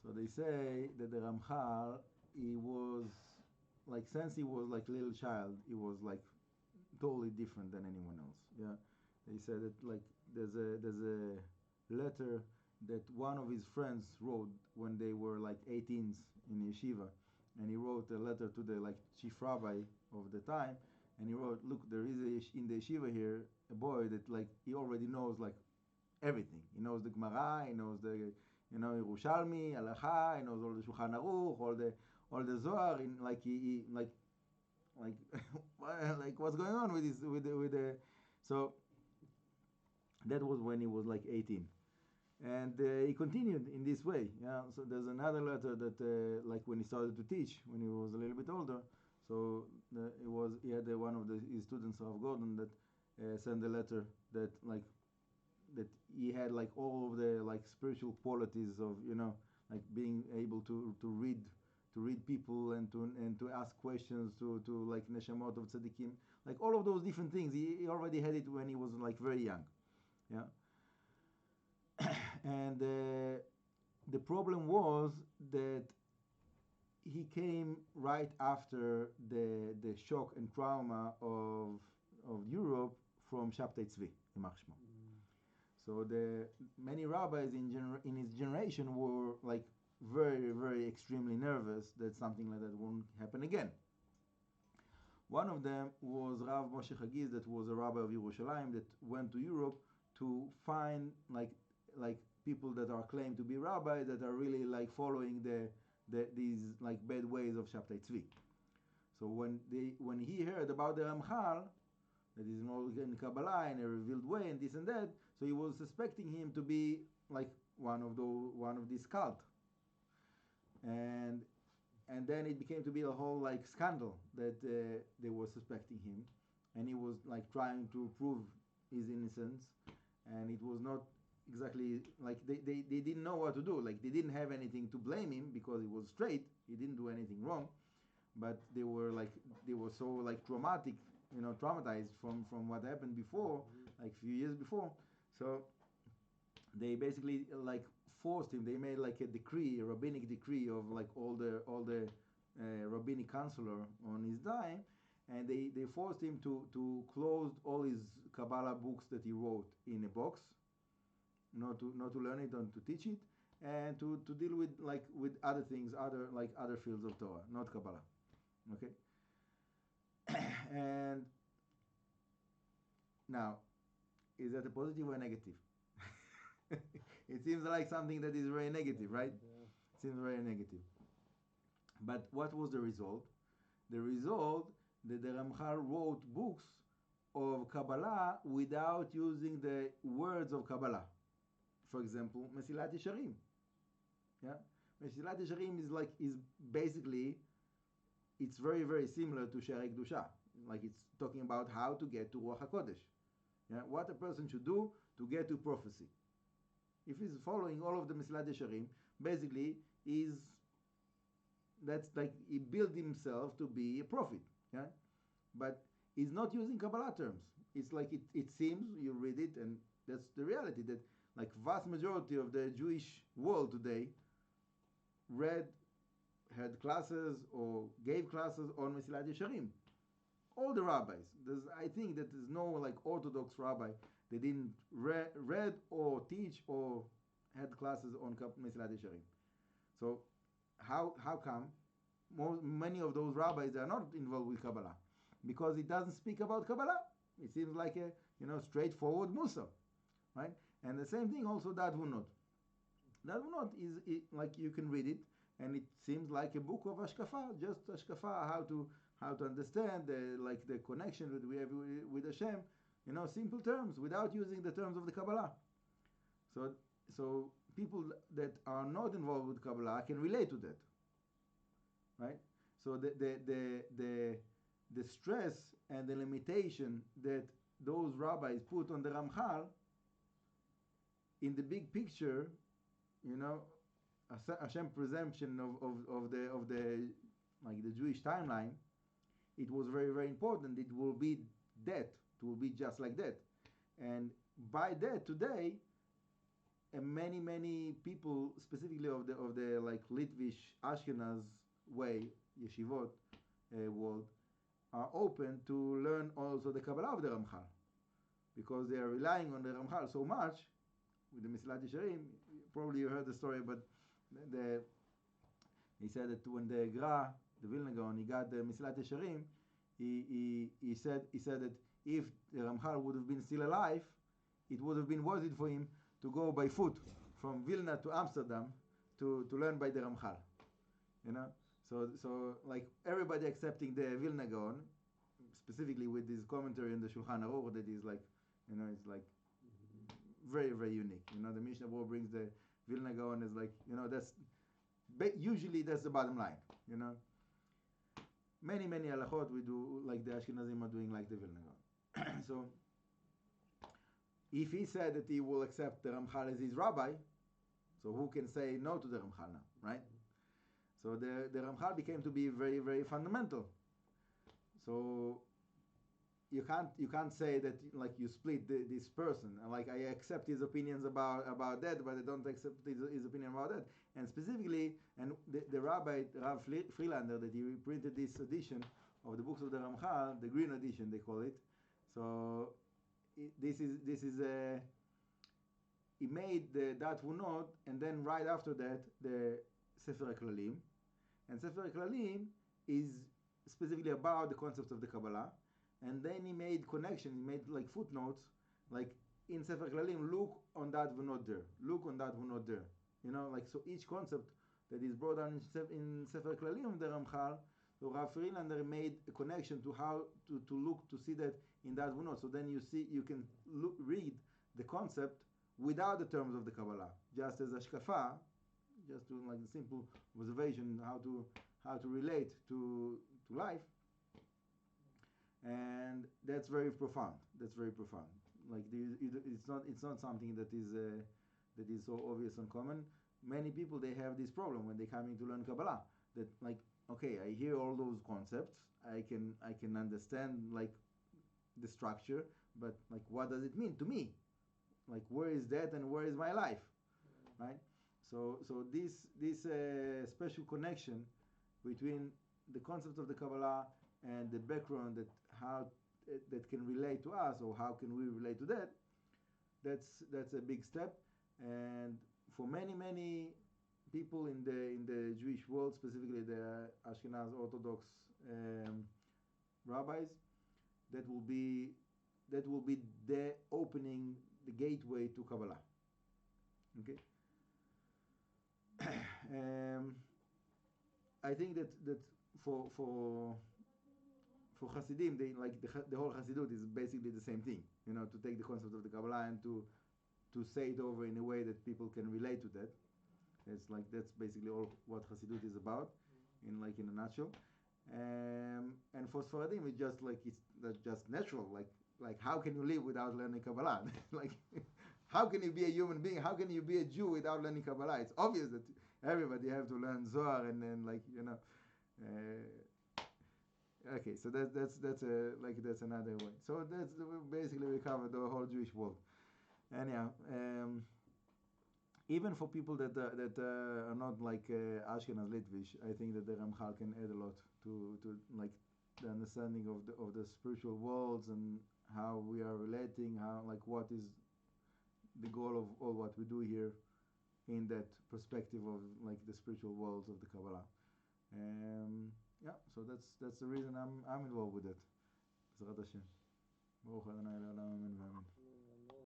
So they say that the Ramchal, he was like, since he was like little child, he was like totally different than anyone else. Yeah, they said that like there's a letter that one of his friends wrote when they were like 18s in yeshiva, and he wrote a letter to the like chief rabbi of the time, and he wrote, look, there is in the yeshiva here a boy that like he already knows like everything. He knows the Gemara, he knows the Yerushalmi, Halacha, he knows all the Shulchan Arukh, all the Zohar, in like he like like what's going on with the so that was when he was like 18, and he continued in this way. Yeah, so there's another letter that like when he started to teach when he was a little bit older. So he had one of his students, Rav Gordon, that sent a letter that like that he had like all of the like spiritual qualities of like being able to read people and to ask questions to like neshamot of tzaddikim, like all of those different things. He already had it when he was like very young. Yeah. And the problem was that he came right after the shock and trauma of Europe from Shabtai Tzvi, Yimach Shmo. So the many rabbis in his generation were like very, very extremely nervous that something like that won't happen again. One of them was Rav Moshe Chagiz, that was a rabbi of Yerushalayim, that went to Europe to find like people that are claimed to be rabbis that are really like following these like bad ways of Shabtai Tzvi. So when he heard about the Ramchal, that is involved in Kabbalah in a revealed way and this and that, so he was suspecting him to be like one of this cult, and then it became to be a whole like scandal that they were suspecting him, and he was like trying to prove his innocence, and it was not exactly like they didn't know what to do. Like they didn't have anything to blame him because he was straight, he didn't do anything wrong, but they were so like traumatized from what happened before, like a few years before. So they basically like forced him. They made like a rabbinic decree of like all the rabbinic counselor on his dime, and they forced him to close all his Kabbalah books that he wrote in a box, not to learn it and to teach it, and to deal with other things, other fields of Torah, not Kabbalah. Okay. And now, is that a positive or a negative? It seems like something that is very negative, right? Yeah. It seems very negative. But what was the result? The result that the Ramchal wrote books of Kabbalah without using the words of Kabbalah. For example, Mesilat Yesharim. Yeah, Mesilat Yesharim is basically, it's very, very similar to Sherei Kedusha. Like it's talking about how to get to Ruach HaKodesh. Yeah, what a person should do to get to prophecy. If he's following all of the Mesilat Yesharim, basically that's like he built himself to be a prophet. Yeah, but he's not using Kabbalah terms. It's like it seems, you read it, and that's the reality, that like vast majority of the Jewish world today had classes or gave classes on Mesilat Yesharim. All the rabbis. I think that there's no like Orthodox rabbi they didn't read or teach or had classes on Mesilat Yesharim. So how come many of those rabbis are not involved with Kabbalah? Because it doesn't speak about Kabbalah. It seems like a straightforward Musa, right? And the same thing also Dadvunot. Dadvunot is like you can read it, and it seems like a book of Ashkafa, just Ashkafa, how to understand the connection that we have with Hashem, simple terms, without using the terms of the Kabbalah. So people that are not involved with Kabbalah can relate to that, right? So the stress and the limitation that those rabbis put on the Ramchal, in the big picture, Hashem presumption of the like the Jewish timeline, it was very, very important. It will be that. It will be just like that. And by that today, many people, specifically of the like Litvish Ashkenaz way, yeshivot world, are open to learn also the Kabbalah of the Ramchal, because they are relying on the Ramchal so much with the Mesilat Yesharim. Probably you heard the story, but he said that when the Gra, the Vilna Gaon, he got the Mesilat Yesharim, he said that if the Ramchal would have been still alive, it would have been worth it for him to go by foot from Vilna to Amsterdam to learn by the Ramchal. You know, so like everybody accepting the Vilna Gaon, specifically with this commentary in the Shulchan Arukh that is like, you know, it's like very, very unique. You know, the Mishna brings the Vilna Gaon as like, you know, usually that's the bottom line. You know, many halachot we do like the Ashkenazim are doing like the Vilna Gaon. So if he said that he will accept the Ramchal as his rabbi, so who can say no to the Ramchal now, right? So the Ramchal became to be very, very fundamental. So you can't say that like you split this person, and like I accept his opinions about that, but I don't accept his opinion about that. And specifically, and the Rabbi Rav Friedlander, that he printed this edition of the books of the Ramchal, the green edition they call it. So this is he made the Dat Vunot, and then right after that the Sefer HaKlalim, and Sefer HaKlalim is specifically about the concept of the Kabbalah, and then he made connection, he made like footnotes, like in Sefer HaKlalim, look on that Vunot there, look on that Vunot there, you know, like so each concept that is brought down in Sefer HaKlalim, the Ramchal, so Rav Friedlander made a connection to how to look to see that in that Vunot. So then you can read the concept without the terms of the Kabbalah, just as Ashkafa, just to like the simple observation how to relate to life, and that's very profound. That's very profound. Like it's not something that is so obvious and common. Many people, they have this problem when they come in to learn Kabbalah, that like, okay, I hear all those concepts, I can understand like the structure, but like what does it mean to me? Like where is that and where is my life, right? So this special connection between the concept of the Kabbalah and the background that can relate to us, or how can we relate to that, that's a big step. And for many people in the Jewish world, specifically the Ashkenaz Orthodox rabbis, that will be the opening, the gateway to Kabbalah. Okay. I think that for Hasidim, they like the whole Hasidut is basically the same thing. You know, to take the concept of the Kabbalah and to say it over in a way that people can relate to that. It's like that's basically all what Hasidut is about, in a nutshell. And for Sfaradim, it's just natural. Like how can you live without learning Kabbalah? Like how can you be a human being? How can you be a Jew without learning Kabbalah? It's obvious that everybody have to learn Zohar and then okay, so that's another way. So that's basically we covered the whole Jewish world. Anyhow, even for people that are not like Ashkenaz Litvish, I think that the Ramchal can add a lot to like the understanding of the spiritual worlds and how we are relating, how like what is the goal of all what we do here in that perspective of like the spiritual worlds of the Kabbalah. Yeah, so that's the reason I'm involved with it. Baruch Adonai Le'olam, amen v'amen.